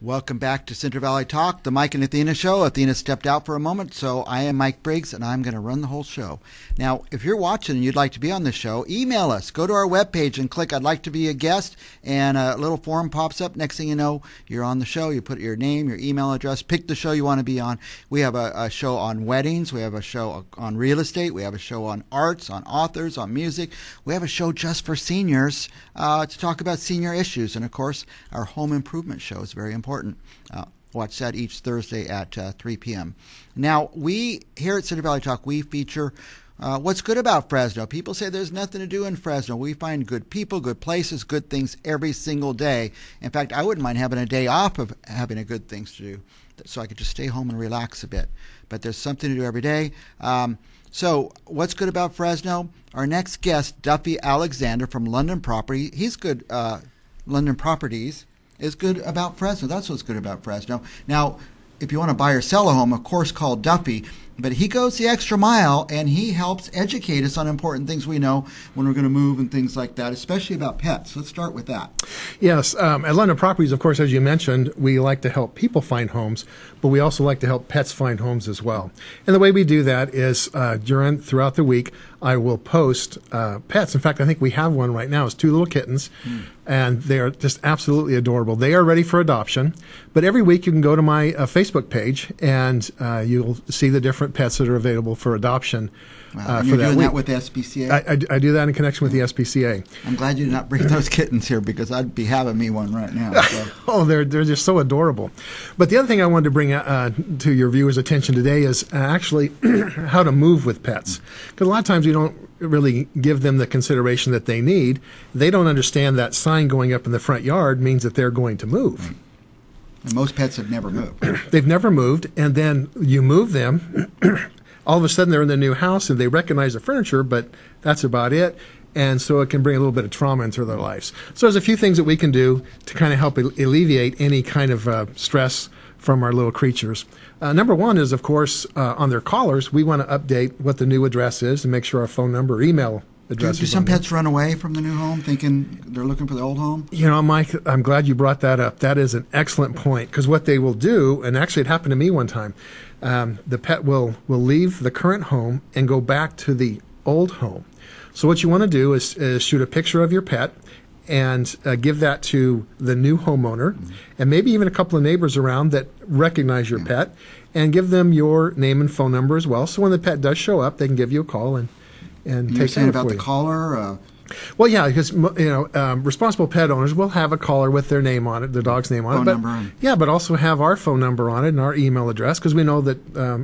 Welcome back to Central Valley Talk, the Mike and Athena show. Athena stepped out for a moment, so I am Mike Briggs, and I'm going to run the whole show. Now, if you're watching and you'd like to be on the show, email us. Go to our webpage and click I'd like to be a guest, and a little form pops up. Next thing you know, you're on the show. You put your name, your email address, pick the show you want to be on. We have a show on weddings. We have a show on real estate. We have a show on arts, on authors, on music. We have a show just for seniors to talk about senior issues. And, of course, our home improvement show is very important. Watch that each Thursday at 3 p.m. Now, we here at Central Valley Talk, we feature what's good about Fresno. People say there's nothing to do in Fresno. We find good people, good places, good things every single day. In fact, I wouldn't mind having a day off of having a good things to do so I could just stay home and relax a bit. But there's something to do every day. So what's good about Fresno? Our next guest, Duffie Alexander from London Property. He's good, London Properties is good about Fresno. That's what's good about Fresno. Now, if you want to buy or sell a home, of course, call Duffie. But he goes the extra mile, and he helps educate us on important things we know when we're going to move and things like that, especially about pets. Let's start with that. Yes. At London Properties, of course, as you mentioned, we like to help people find homes, but we also like to help pets find homes as well. And the way we do that is throughout the week, I will post pets. In fact, I think we have one right now. It's 2 little kittens, and they are just absolutely adorable. They are ready for adoption. But every week you can go to my Facebook page, and you'll see the different pets that are available for adoption. Wow. You're doing that with the SPCA? I do that in connection with the SPCA. I'm glad you did not bring those kittens here because I'd be having me one right now. So. Oh, they're just so adorable. But the other thing I wanted to bring to your viewers' attention today is actually how to move with pets. Because a lot of times we don't really give them the consideration that they need. They don't understand that sign going up in the front yard means that they're going to move. Right. And most pets have never moved. They've never moved, and then you move them. All of a sudden, they're in their new house, and they recognize the furniture, but that's about it. And so it can bring a little bit of trauma into their lives. So there's a few things that we can do to kind of help alleviate any kind of stress from our little creatures. Number one is, of course, on their collars, we want to update what the new address is and make sure our phone number or email address do some pets run away from the new home thinking they're looking for the old home? You know, Mike, I'm glad you brought that up. That is an excellent point, because what they will do, and actually it happened to me one time, the pet will leave the current home and go back to the old home. So what you want to do is shoot a picture of your pet and give that to the new homeowner, and maybe even a couple of neighbors around that recognize your pet, and give them your name and phone number as well. So when the pet does show up, they can give you a call and you're saying about the collar? Well, yeah, because responsible pet owners will have a collar with their name on it, the dog's name on it. Phone number. Yeah, but also have our phone number on it and our email address, because we know that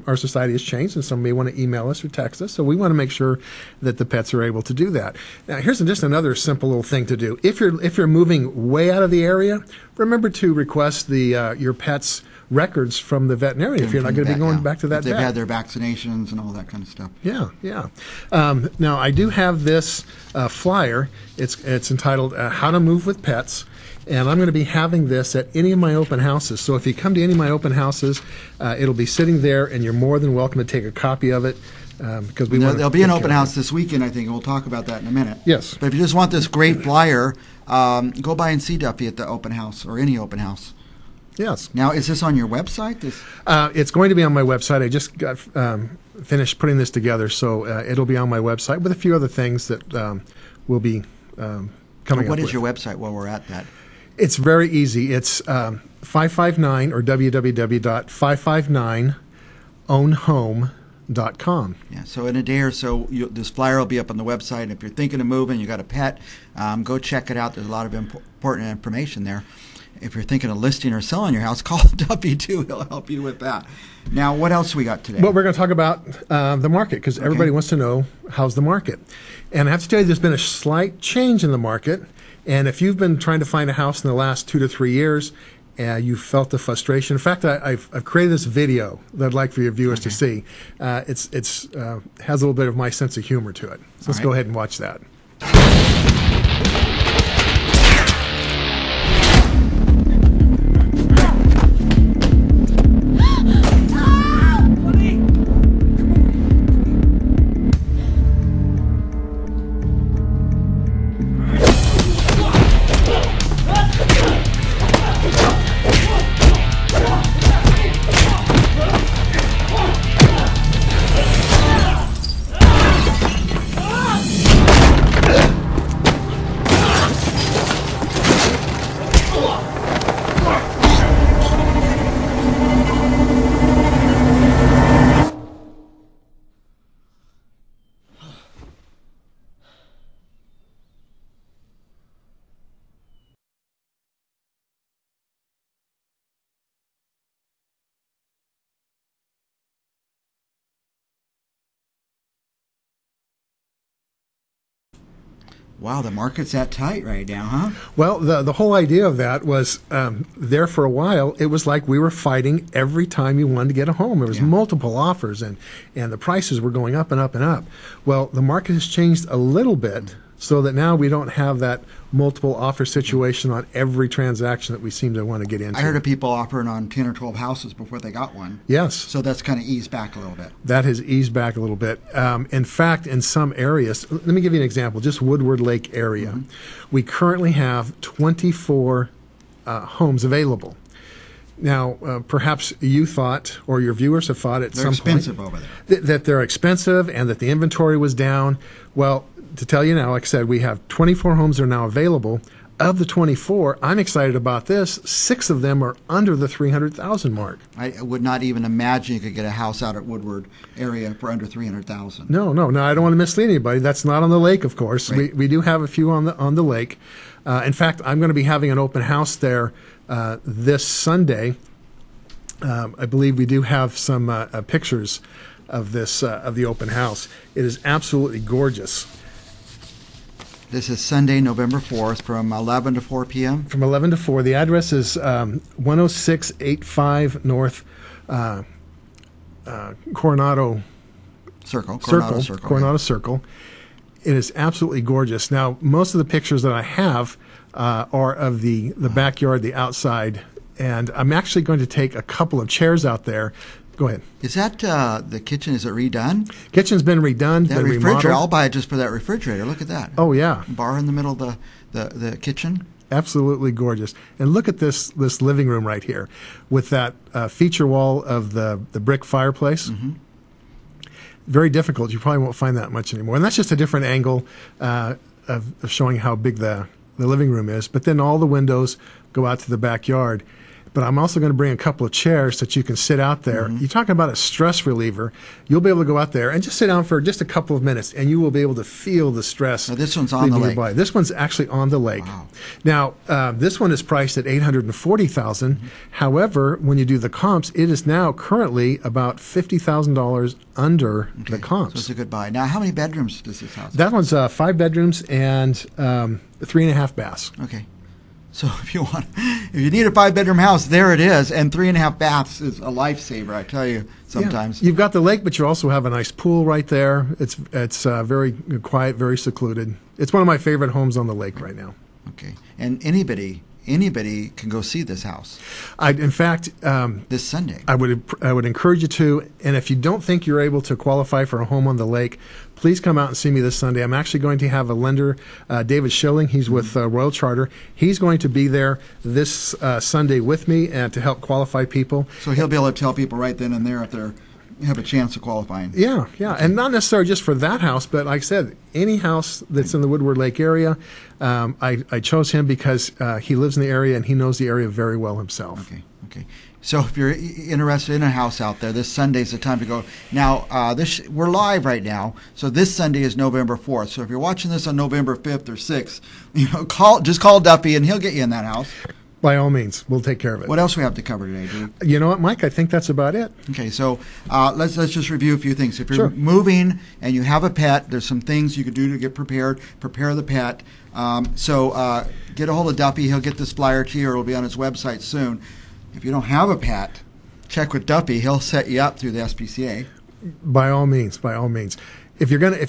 our society has changed and some may want to email us or text us. So we want to make sure that the pets are able to do that. Now, here's just another simple little thing to do. If you're moving way out of the area, remember to request your pet's records from the veterinarian if you're not going to be going back to that vet. They've vet. had their vaccinations and all that kind of stuff. Yeah. Now, I do have this flyer. It's entitled How to Move with Pets, and I'm going to be having this at any of my open houses. So if you come to any of my open houses, it'll be sitting there, and you're more than welcome to take a copy of it. Because there'll be an open house this weekend, I think, and we'll talk about that in a minute. Yes. But if you just want this great flyer, go by and see Duffie at the open house or any open house. Yes. Now, is this on your website? It's going to be on my website. I just got finished putting this together, so it'll be on my website with a few other things that will be coming up. What is your website while we're at that? It's very easy. It's 559 or www.559ownhome.com. Yeah, so in a day or so, this flyer will be up on the website. And if you're thinking of moving, you got a pet, go check it out. There's a lot of important information there. If you're thinking of listing or selling your house, call Duffie too. He'll help you with that. Now, what else we got today? Well, we're going to talk about the market, because everybody wants to know how's the market. And I have to tell you, there's been a slight change in the market. And if you've been trying to find a house in the last 2 to 3 years, you felt the frustration. In fact, I've created this video that I'd like for your viewers to see. It's has a little bit of my sense of humor to it. So let's go ahead and watch that. Wow, the market's that tight right now, huh? Well, the whole idea of that was there for a while. It was like we were fighting every time you wanted to get a home. There was multiple offers, and the prices were going up and up and up. Well, the market has changed a little bit so that now we don't have that multiple offer situation on every transaction that we seem to want to get into. I heard of people offering on 10 or 12 houses before they got one. Yes. So that's kind of eased back a little bit. That has eased back a little bit. In fact, in some areas, let me give you an example, just Woodward Lake area. We currently have 24 homes available. Now, perhaps you thought, or your viewers have thought at They're some expensive point over there. That they're expensive and that the inventory was down. Well, to tell you now, like I said, we have 24 homes that are now available. Of the 24, I'm excited about this. 6 of them are under the 300,000 mark. I would not even imagine you could get a house out at Woodward area for under 300,000. No. I don't want to mislead anybody. That's not on the lake, of course. Right. We do have a few on the lake. In fact, I'm going to be having an open house there this Sunday. I believe we do have some pictures of this of the open house. It is absolutely gorgeous. This is Sunday, November 4th from 11 to 4 p.m.? From 11 to 4. The address is 10685 North Coronado Circle. Coronado Circle. It is absolutely gorgeous. Now, most of the pictures that I have are of the backyard, the outside, and I'm actually going to take a couple of chairs out there. Go ahead. Is that the kitchen? Is it redone? Kitchen's been redone. That been refrigerator, remodeled. I'll buy it just for that refrigerator. Look at that. Oh, yeah. Bar in the middle of the kitchen. Absolutely gorgeous. And look at this living room right here with that feature wall of the brick fireplace. Very difficult. You probably won't find that much anymore. And that's just a different angle of showing how big the living room is. But then all the windows go out to the backyard. But I'm also going to bring a couple of chairs that you can sit out there. You're talking about a stress reliever. You'll be able to go out there and just sit down for just a couple of minutes, and you will be able to feel the stress. Now, this one's on the lake. This one's actually on the lake. Wow. Now, this one is priced at $840,000. However, when you do the comps, it is now currently about $50,000 under the comps. So it's a good buy. Now, how many bedrooms does this house have? That one's 5 bedrooms and 3.5 baths. Okay. So if you need a 5-bedroom house, there it is, and 3.5 baths is a lifesaver. I tell you, sometimes you've got the lake, but you also have a nice pool right there. It's very quiet, very secluded. It's one of my favorite homes on the lake right now. Okay, and anybody can go see this house. In fact, this Sunday, I would encourage you to. And if you don't think you're able to qualify for a home on the lake, please come out and see me this Sunday. I'm actually going to have a lender, David Schilling. He's with Royal Charter. He's going to be there this Sunday with me and to help qualify people. So he'll be able to tell people right then and there if they're have a chance of qualifying. Yeah, and not necessarily just for that house, but like I said, any house that's in the Woodward Lake area. I chose him because he lives in the area and he knows the area very well himself. Okay. So if you're interested in a house out there, this Sunday's the time to go. Now, we're live right now, so this Sunday is November 4th. So if you're watching this on November 5th or 6th, just call Duffie and he'll get you in that house. By all means, we'll take care of it. What else we have to cover today, Duke? You know what, Mike? I think that's about it. Okay, so let's just review a few things. If you're moving and you have a pet, there's some things you could do to get prepared. Prepare the pet. So get a hold of Duffie. He'll get this flyer to you, or it'll be on his website soon. If you don't have a pet, check with Duffie. He'll set you up through the SPCA. By all means. If you're gonna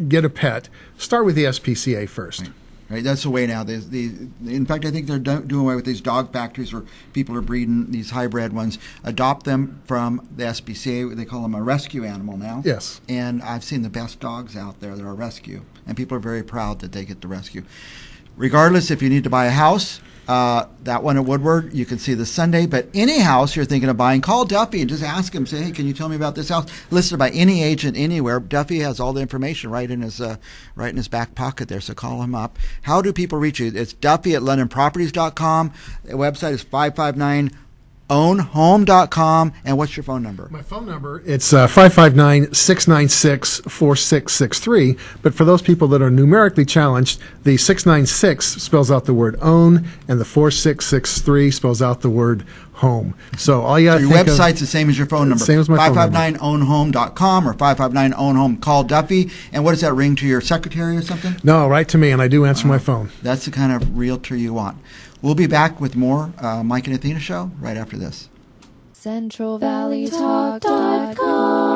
get a pet, start with the SPCA first. Right, that's the way now. In fact, I think they're doing away with these dog factories where people are breeding these hybrid ones. Adopt them from the SPCA. They call them a rescue animal now. Yes. And I've seen the best dogs out there that are rescue, and people are very proud that they get the rescue. Regardless, if you need to buy a house, that one at Woodward, you can see this Sunday. But any house you're thinking of buying, call Duffie and just ask him. Say, hey, can you tell me about this house? Listed by any agent anywhere. Duffie has all the information right in his back pocket there. So call him up. How do people reach you? It's Duffie at LondonProperties.com. The website is 559ownhome.com. And what's your phone number? My phone number, it's 559-696-4663. But for those people that are numerically challenged, the 696 spells out the word own, and the 4663 spells out the word home. So all you got to your think website's the same as your phone number. Same as my phone number. 559ownhome.com or 559ownhome. Call Duffie. And what does that ring to your secretary or something? No, right to me, and I do answer my phone. That's the kind of realtor you want. We'll be back with more Mike and Athena show right after this. CentralValleyTalk.com